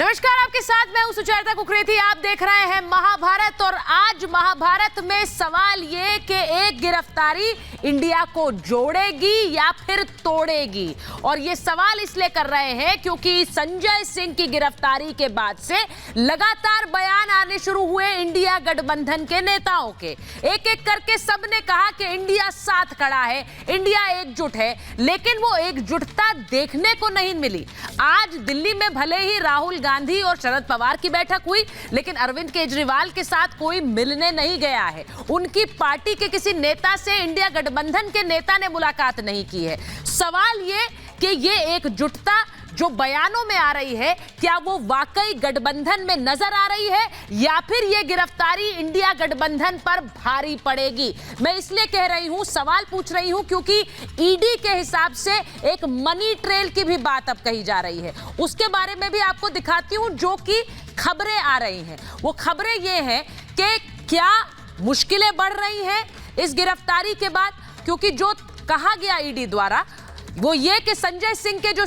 नमस्कार, आपके साथ मैं हूं सुचेता कुकरेती। आप देख रहे हैं महाभारत और आज महाभारत में सवाल ये कि एक गिरफ्तारी इंडिया को जोड़ेगी या फिर तोड़ेगी। और ये सवाल इसलिए कर रहे हैं क्योंकि संजय सिंह की गिरफ्तारी के बाद से लगातार बयान आने शुरू हुए इंडिया गठबंधन के नेताओं के। एक एक करके सबने कहा कि इंडिया साथ खड़ा है, इंडिया एकजुट है, लेकिन वो एकजुटता देखने को नहीं मिली। आज दिल्ली में भले ही राहुल गांधी और शरद पवार की बैठक हुई, लेकिन अरविंद केजरीवाल के साथ कोई मिलने नहीं गया है। उनकी पार्टी के किसी नेता से इंडिया गठबंधन के नेता ने मुलाकात नहीं की है। सवाल ये कि ये एकजुटता जो बयानों में आ रही है, क्या वो वाकई गठबंधन में नजर आ रही है या फिर ये गिरफ्तारी इंडिया गठबंधन पर भारी पड़ेगी। मैं इसलिए कह रही हूं, सवाल पूछ रही हूं, क्योंकि ईडी के हिसाब से एक मनी ट्रेल की भी बात अब कही जा रही है। उसके बारे में भी आपको दिखाती हूं जो कि खबरें आ रही हैं। वो खबरें ये हैं कि क्या मुश्किलें बढ़ रही हैं इस गिरफ्तारी के बाद, क्योंकि जो कहा गया ईडी द्वारा वो ये कि संजय सिंह के जो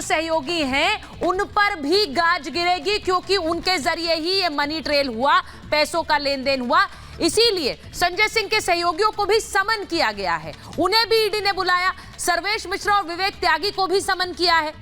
सहयोगी हैं उन पर भी गाज गिरेगी, क्योंकि उनके जरिए ही ये मनी ट्रेल हुआ, पैसों का लेन देन हुआ। इसीलिए संजय सिंह के सहयोगियों को भी समन किया गया है, उन्हें भी ईडी ने बुलाया। सर्वेश मिश्रा और विवेक त्यागी को भी समन किया है,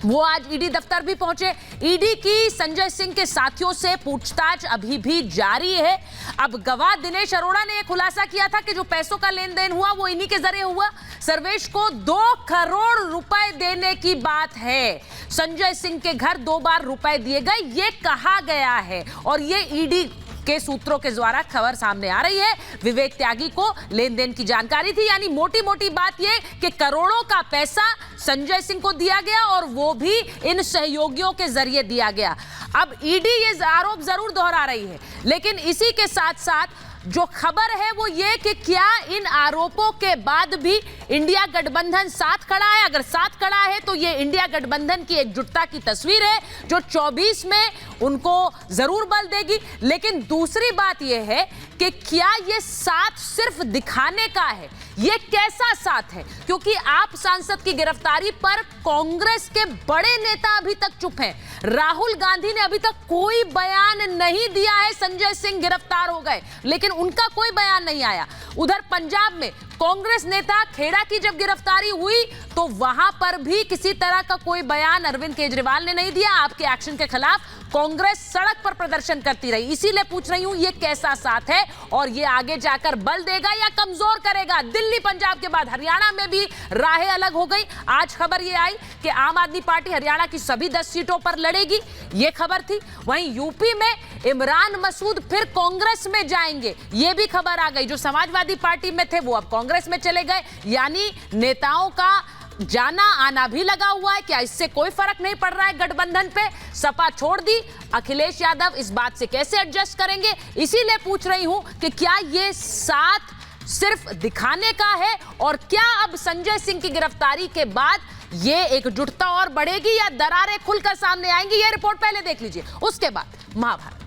वो आज ईडी दफ्तर भी पहुंचे। ईडी की संजय सिंह के साथियों से पूछताछ अभी भी जारी है। अब गवाह दिनेश अरोड़ा ने यह खुलासा किया था कि जो पैसों का लेन देन हुआ वो इन्हीं के जरिए हुआ। सर्वेश को 2 करोड़ रुपए देने की बात है। संजय सिंह के घर 2 बार रुपए दिए गए, ये कहा गया है और ये ईडी के सूत्रों के द्वारा खबर सामने आ रही है। विवेक त्यागी को लेन देन की जानकारी थी, यानी मोटी मोटी बात यह कि करोड़ों का पैसा संजय सिंह को दिया गया और वो भी इन सहयोगियों के जरिए दिया गया। अब ईडी ये आरोप जरूर दोहरा रही है, लेकिन इसी के साथ साथ जो खबर है वो ये कि क्या इन आरोपों के बाद भी इंडिया गठबंधन साथ खड़ा है। अगर साथ खड़ा है तो ये इंडिया गठबंधन की एकजुटता की तस्वीर है जो 24 में उनको जरूर बल देगी। लेकिन दूसरी बात ये है कि क्या ये साथ सिर्फ दिखाने का है, ये कैसा साथ है, क्योंकि आप सांसद की गिरफ्तारी पर कांग्रेस के बड़े नेता अभी तक चुप हैं। राहुल गांधी ने अभी तक कोई बयान नहीं दिया है। संजय सिंह गिरफ्तार हो गए लेकिन उनका कोई बयान नहीं आया। उधर पंजाब में कांग्रेस नेता खेड़ा की जब गिरफ्तारी हुई तो वहां पर भी किसी तरह का कोई बयान अरविंद केजरीवाल ने नहीं दिया। आपके एक्शन के खिलाफ कांग्रेस सड़क पर प्रदर्शन करती रही। इसीलिए पूछ रही हूं ये कैसा साथ है और ये आगे जाकर बल देगा या कमजोर करेगा। दिल्ली पंजाब के बाद हरियाणा में भी राहें अलग हो गई। आज खबर ये आई कि आम आदमी पार्टी हरियाणा की सभी 10 सीटों पर लड़ेगी, ये खबर थी। वहीं यूपी में इमरान मसूद फिर कांग्रेस में जाएंगे, ये भी खबर आ गई। जो समाजवादी पार्टी में थे वो अब कांग्रेस में चले गए, यानी नेताओं का जाना आना भी लगा हुआ है। क्या इससे कोई फर्क नहीं पड़ रहा है गठबंधन पे? सपा छोड़ दी, अखिलेश यादव इस बात से कैसे एडजस्ट करेंगे? इसीलिए पूछ रही हूं कि क्या ये साथ सिर्फ दिखाने का है और क्या अब संजय सिंह की गिरफ्तारी के बाद ये एकजुटता और बढ़ेगी या दरारें खुलकर सामने आएंगी? ये रिपोर्ट पहले देख लीजिए, उसके बाद महाभारत।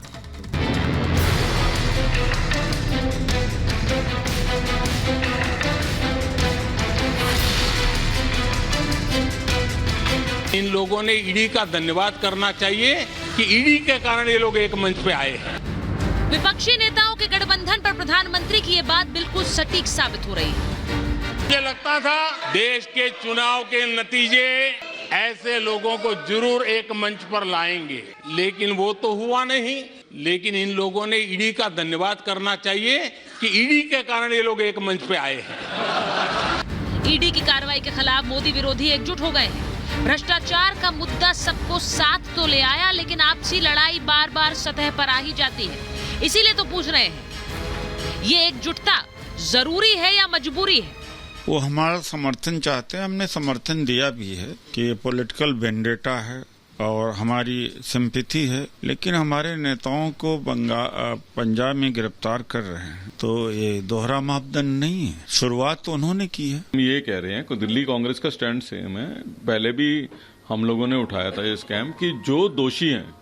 इन लोगों ने ईडी का धन्यवाद करना चाहिए कि ईडी के कारण ये लोग एक मंच पे आए हैं। विपक्षी नेताओं के गठबंधन पर प्रधानमंत्री की ये बात बिल्कुल सटीक साबित हो रही है। मुझे लगता था देश के चुनाव के नतीजे ऐसे लोगों को जरूर एक मंच पर लाएंगे, लेकिन वो तो हुआ नहीं। लेकिन इन लोगों ने ईडी का धन्यवाद करना चाहिए कि ईडी के कारण ये लोग एक मंच पे आए हैं। ईडी की कार्रवाई के खिलाफ मोदी विरोधी एकजुट हो गए हैं। भ्रष्टाचार का मुद्दा सबको साथ तो ले आया, लेकिन आपसी लड़ाई बार बार सतह पर आ ही जाती है। इसीलिए तो पूछ रहे हैं ये एकजुटता जरूरी है या मजबूरी है? वो हमारा समर्थन चाहते हैं, हमने समर्थन दिया भी है कि ये पॉलिटिकल वेंडेटा है और हमारी सिंपैथी है, लेकिन हमारे नेताओं को पंजाब में गिरफ्तार कर रहे हैं तो ये दोहरा मापदंड नहीं है। शुरुआत तो उन्होंने की है। हम ये कह रहे हैं कि दिल्ली कांग्रेस का स्टैंड सेम है। पहले भी हम लोगों ने उठाया था ये स्कैम कि जो दोषी हैं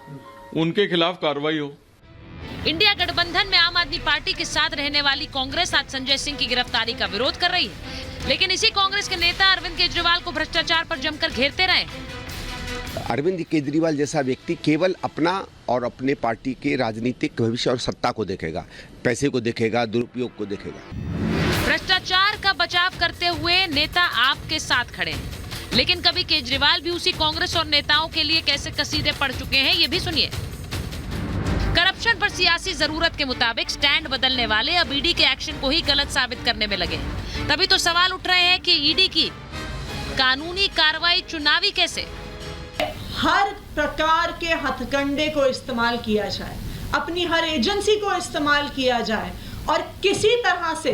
उनके खिलाफ कार्रवाई हो। इंडिया गठबंधन में आम आदमी पार्टी के साथ रहने वाली कांग्रेस आज संजय सिंह की गिरफ्तारी का विरोध कर रही है, लेकिन इसी कांग्रेस के नेता अरविंद केजरीवाल को भ्रष्टाचार पर जमकर घेरते रहे। अरविंद केजरीवाल जैसा व्यक्ति केवल अपना और अपने पार्टी के राजनीतिक भविष्य और सत्ता को देखेगा, पैसे को देखेगा, दुरुपयोग को देखेगा। भ्रष्टाचार का बचाव करते हुए नेता आपके साथ खड़े हैं, लेकिन कभी केजरीवाल भी उसी कांग्रेस और नेताओं के लिए कैसे कसीदे पड़ चुके हैं, ये भी सुनिए। करप्शन पर सियासी जरूरत के मुताबिक स्टैंड बदलने वाले अब ईडी के एक्शन को ही गलत साबित करने में लगे हैं। तभी तो सवाल उठ रहे हैं कि ईडी की कानूनी कार्रवाई चुनावी कैसे? हर प्रकार के हथकंडे को इस्तेमाल किया जाए, अपनी हर एजेंसी को इस्तेमाल किया जाए और किसी तरह से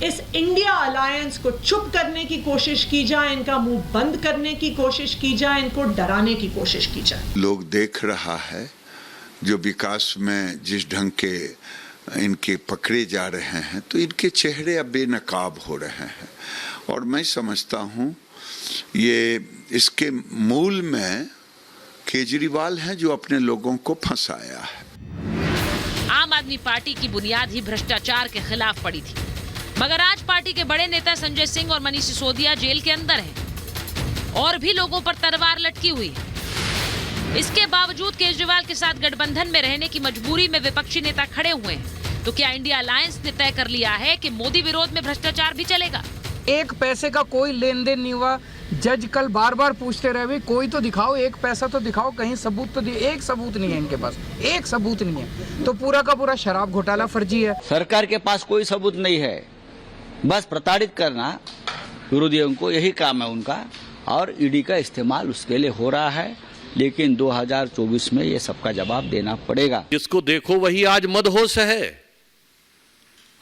इस इंडिया अलायंस को चुप करने की कोशिश की जाए, इनका मुंह बंद करने की कोशिश की जाए, इनको डराने की कोशिश की जाए। लोग देख रहा है जो विकास में जिस ढंग के इनके पकड़े जा रहे हैं, तो इनके चेहरे अब बेनकाब हो रहे हैं और मैं समझता हूं ये इसके मूल में केजरीवाल है जो अपने लोगों को फंसाया है। आम आदमी पार्टी की बुनियाद ही भ्रष्टाचार के खिलाफ पड़ी थी, मगर आज पार्टी के बड़े नेता संजय सिंह और मनीष सिसोदिया जेल के अंदर हैं और भी लोगों पर तलवार लटकी हुई है। इसके बावजूद केजरीवाल के साथ गठबंधन में रहने की मजबूरी में विपक्षी नेता खड़े हुए हैं। तो क्या इंडिया अलायंस ने तय कर लिया है कि मोदी विरोध में भ्रष्टाचार भी चलेगा? एक पैसे का कोई लेन देन नहीं हुआ। जज कल बार बार पूछते रहे, भाई कोई तो दिखाओ, एक पैसा तो दिखाओ, कहीं सबूत तो दिए। एक सबूत नहीं है इनके पास, एक सबूत नहीं है। तो पूरा का पूरा शराब घोटाला फर्जी है। सरकार के पास कोई सबूत नहीं है, बस प्रताड़ित करना विरोधियों को, यही काम है उनका। और ईडी का इस्तेमाल उसके लिए हो रहा है, लेकिन 2024 में ये सबका जवाब देना पड़ेगा। जिसको देखो वही आज मदहोश है।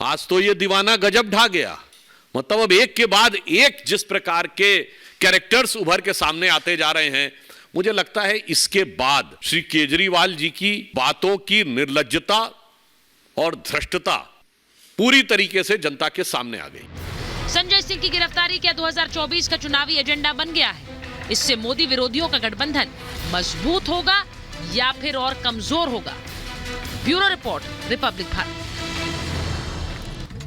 आज तो ये दीवाना गजब ढा गया। मतलब अब एक के बाद एक जिस प्रकार के कैरेक्टर्स उभर के सामने आते जा रहे हैं, मुझे लगता है इसके बाद श्री केजरीवाल जी की बातों की निर्लज्जता और धृष्टता पूरी तरीके से जनता के सामने आ गई। संजय सिंह की गिरफ्तारी क्या 2024 का चुनावी एजेंडा बन गया है? इससे मोदी विरोधियों का गठबंधन मजबूत होगा या फिर और कमजोर होगा? Bureau report, Republic Bharat.